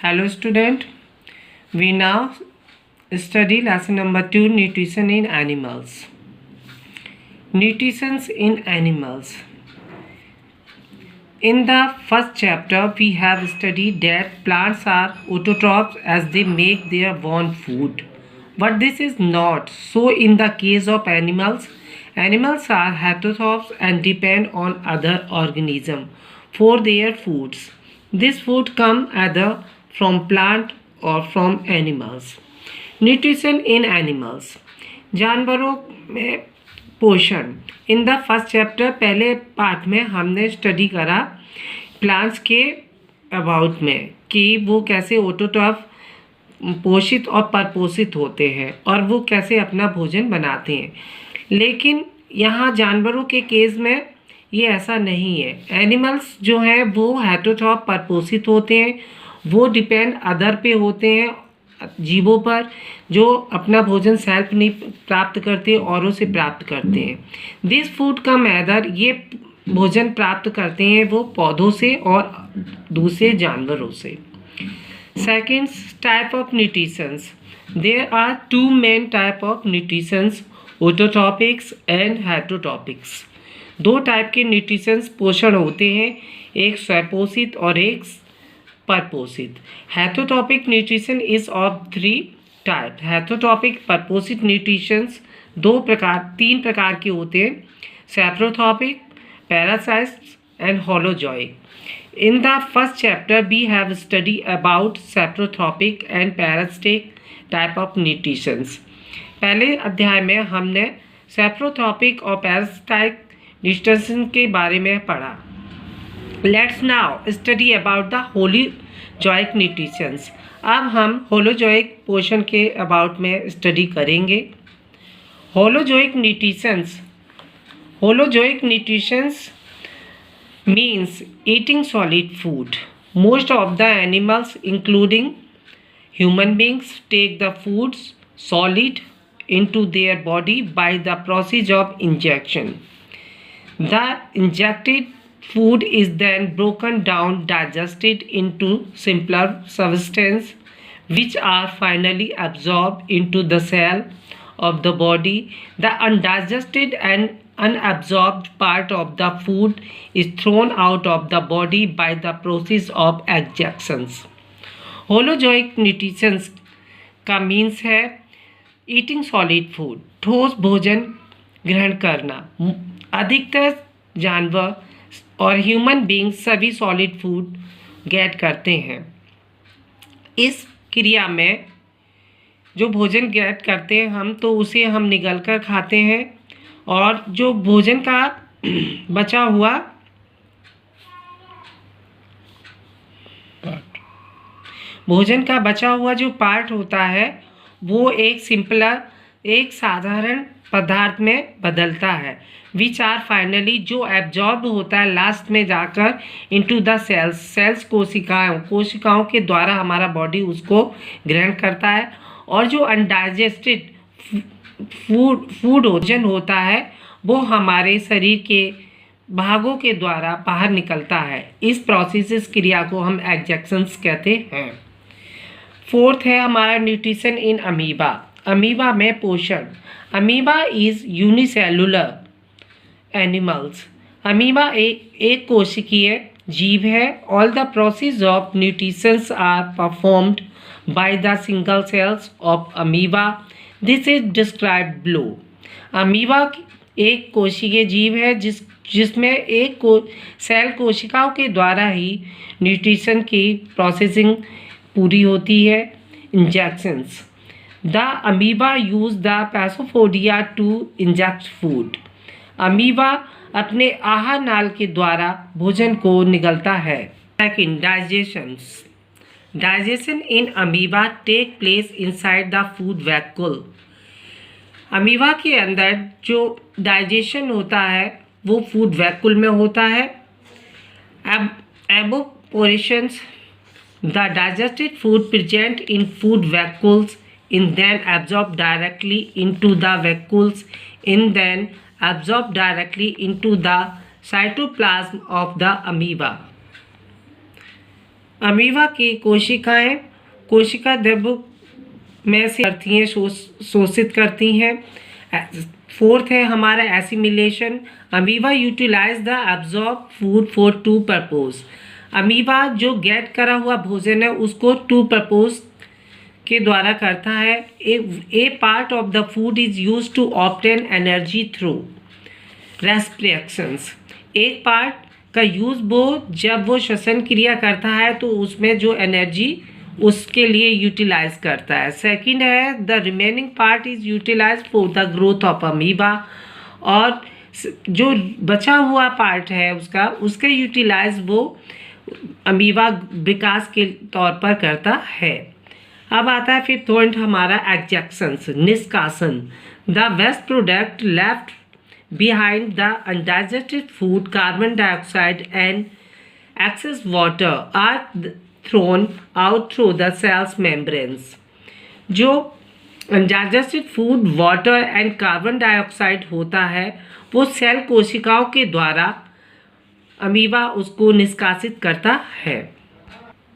Hello student, we now study lesson number 2, nutrition in animals. Nutrition in animals. In the first chapter we have studied that plants are autotrophs as they make their own food. But this is not so in the case of animals. Animals are heterotrophs and depend on other organisms for their foods. This food comes either from plant or from animals. Nutrition in animals. जानवरों में पोषण. In the first chapter पहले part में हमने study करा plants के about में कि वो कैसे ऑटोट्रॉफ पोषित और परपोषित होते हैं और वो कैसे अपना भोजन बनाते हैं. लेकिन यहाँ जानवरों के केस में ये ऐसा नहीं है. एनिमल्स जो हैं वो हेटेरोट्रॉफ परपोषित होते हैं, वो डिपेंड अदर पे होते हैं, जीवों पर, जो अपना भोजन सेल्फ नहीं प्राप्त करते, औरों से प्राप्त करते हैं. दिस फूड का मैदर, ये भोजन प्राप्त करते हैं वो पौधों से और दूसरे जानवरों से. Second type of nutritions. There are two main type of nutritions, autotrophics and heterotrophics. दो टाइप के न्यूट्रिशंस पोषण होते हैं, एक स्वपोषित और एक परपोषित. Heterotrophic nutrition is of three type. Heterotrophic परपोषित न्यूट्रिशंस तीन प्रकार के होते हैं, saprotrophic, parasites and holozoic. In the first chapter we have studied about saprotropic and parasitic type of nutritions. पहले अध्याय में हमने सैप्रोट्रॉपिक और पैरासिटिक न्यूट्रिशन के बारे में पढ़ा. Let's now study about the holozoic nutritions. अब हम होलोजोइक पोषण के अबाउट में स्टडी करेंगे. Holozoic nutritions means eating solid food. Most of the animals, including human beings, take the foods solid into their body by the process of injection. The injected food is then broken down, digested into simpler substances, which are finally absorbed into the cell of the body. The undigested and unabsorbed part of the food is thrown out of the body by the process of exjections. Holozoic nutrition का means है eating solid food, ठोस भोजन ग्रहण करना. अधिकतर जानवर और human beings सभी सॉलिड फूड गेट करते हैं. इस क्रिया में जो भोजन गेट करते हैं हम, तो उसे हम निगल कर खाते हैं, और जो भोजन का बचा हुआ जो पार्ट होता है वो एक साधारण पदार्थ में बदलता है, विच आर फाइनली जो एब्जॉर्ब होता है लास्ट में जाकर इनटू द सेल्स कोशिकाओं के द्वारा हमारा बॉडी उसको ग्रहण करता है. और जो अनडाइजेस्टेड फूड भोजन होता है वो हमारे शरीर के भागों के द्वारा बाहर निकलता है. इस प्रोसेस क्रिया को हम एग्जेक्शंस कहते हैं. फोर्थ है हमारा न्यूट्रिशन इन अमीबा. अमीबा में पोषण. Amoeba is unicellular animals. Amoeba एक कोशिकीय जीव है. All the process of nutritions are performed by the single cells of amoeba. This is described below. Amoeba एक कोशिकीय जीव है जिसमें एक सेल कोशिकाओं के द्वारा ही न्यूट्रिशन की प्रोसेसिंग पूरी होती है. Ingestions. The amoeba use the pseudopodia to ingest food. Amoeba अपने आहार नाल के द्वारा भोजन को निगलता है. Second, digestion in amoeba take place inside the food vacuole. Amoeba के अंदर जो डाइजेशन होता है वो फूड वैक्यूल में होता है. एवोपोरेशंस. The digested food present in food vacuoles in then absorb directly into the vacuoles in then absorb directly into the cytoplasm of the amoeba. Amoeba की कोशिकाएं कोशिका द्रव्य में से करती हैं, शोषित करती हैं। फोर्थ है हमारा assimilation. Amoeba utilize the absorb food for two purpose. Amoeba जो गेट करा हुआ भोजन है उसको टू पर्पज के द्वारा करता है। A part of the food is use to obtain energy through respirations. एक पार्ट का यूज वो जब वो श्वसन क्रिया करता है तो उसमें जो एनर्जी उसके लिए यूटिलाइज करता है। सेकंड है the remaining part is utilize for the growth of amoeba. और जो बचा हुआ पार्ट है उसका यूटिलाइज वो अमीबा विकास के तौर पर करता है। अब आता है फिर पॉइंट हमारा एग्जैक्शंस, निष्कासन। The waste product left behind the undigested food, carbon dioxide and excess water are thrown out through the cell's membranes। जो undigested food, water and carbon dioxide होता है वो सेल कोशिकाओं के द्वारा अमीबा उसको निष्कासित करता है।